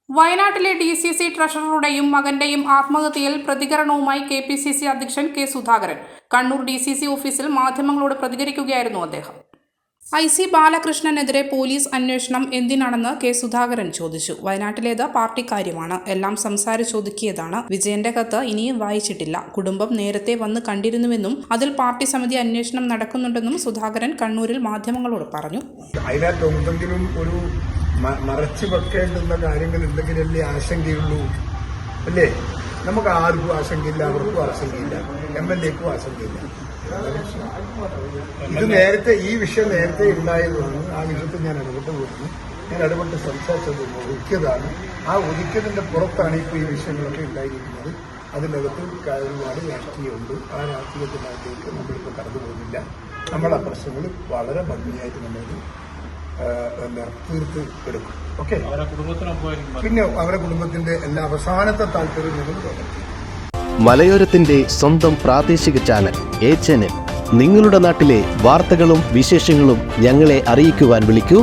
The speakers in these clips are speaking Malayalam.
വയനാട്ടിലെ DCC ട്രഷററുടെയും മകന്റെയും ആത്മഹത്യയിൽ പ്രതികരണവുമായി KPCC അധ്യക്ഷൻ K. സുധാകരൻ. കണ്ണൂർ DCC ഓഫീസിൽ മാധ്യമങ്ങളോട് പ്രതികരിക്കുകയായിരുന്നു അദ്ദേഹം. IC ബാലകൃഷ്ണനെതിരെ പോലീസ് അന്വേഷണം എന്തിനാണെന്ന് K. സുധാകരൻ ചോദിച്ചു. വയനാട്ടിലേത് പാർട്ടി കാര്യമാണ്, എല്ലാം സംസാരിച്ചൊതുക്കിയതാണ്. വിജയന്റെ കത്ത് ഇനിയും വായിച്ചിട്ടില്ല. കുടുംബം നേരത്തെ വന്ന് കണ്ടിരുന്നുവെന്നും അതിൽ പാർട്ടി സമിതി അന്വേഷണം നടക്കുന്നുണ്ടെന്നും സുധാകരൻ കണ്ണൂരിൽ മാധ്യമങ്ങളോട് പറഞ്ഞു. മറച്ചു വെക്കേണ്ടുന്ന കാര്യങ്ങൾ എന്തെങ്കിലല്ലേ ആശങ്കയുള്ളൂ, അല്ലേ? നമുക്ക് ആർക്കും ആശങ്കയില്ല, അവർക്കും ആശങ്കയില്ല, MLAക്കും ആശങ്കയില്ല. ഈ വിഷയം നേരത്തെ ഉണ്ടായതാണ്. ആ വിഷയത്തിൽ ഞാൻ ഇടപെട്ട് സംസാരിച്ചത് ഒതുക്കിയതാണ്. ആ ഒതുക്കിയതിന്റെ പുറത്താണ് ഇപ്പോൾ ഈ വിഷയങ്ങളൊക്കെ ഉണ്ടായിരിക്കുന്നത്. അതിനകത്ത് ഒരുപാട് രാഷ്ട്രീയമുണ്ട്. ആ രാഷ്ട്രീയത്തിനകത്തേക്ക് നമ്മളിപ്പോൾ കടന്നു പോകുന്നില്ല. നമ്മളെ പ്രശ്നങ്ങൾ വളരെ ഭംഗിയായിട്ട് നമ്മൾ തീർത്ത് എടുക്കും. ഓക്കെ, പിന്നെ അവരുടെ കുടുംബത്തിന്റെ എല്ലാ അവസാനത്തെ താല്പര്യം ഞങ്ങൾ മലയോരത്തിന്റെ സ്വന്തം പ്രാദേശിക ചാനൽ A-Channel. നിങ്ങളുടെ നാട്ടിലെ വാർത്തകളും വിശേഷങ്ങളും ഞങ്ങളെ അറിയിക്കുവാൻ വിളിക്കൂ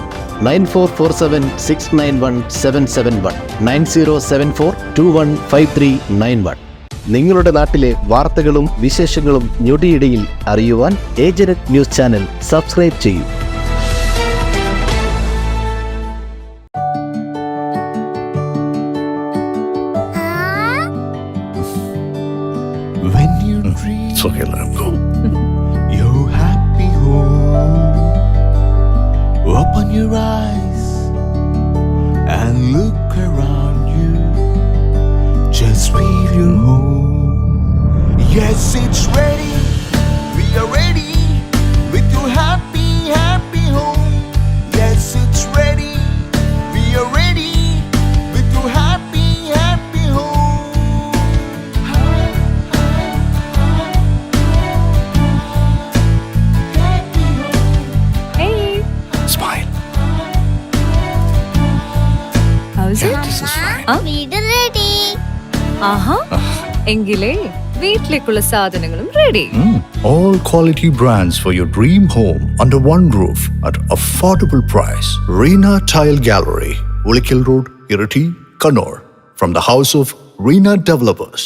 9447691771 9074215391. നിങ്ങളുടെ നാട്ടിലെ വാർത്തകളും വിശേഷങ്ങളും ഞൊടിയിടയിൽ അറിയുവാൻ A-Channel ന്യൂസ് ചാനൽ സബ്സ്ക്രൈബ് ചെയ്യൂ. When you dream, it's okay, let him go. Your happy home. Open your eyes and look around you. Just feel your home. Yes, it's ready. We are ready with your happy, happy home. Yes, it's ready. We are ready with your happy, happy home. എങ്കിലേ വീട്ടിലേക്കുള്ള സാധനങ്ങളും ready. All quality brands for your dream home under one roof at affordable price. Reena Tile Gallery, Ulikil Road, Irati, Kannur. From the house of Reena Developers.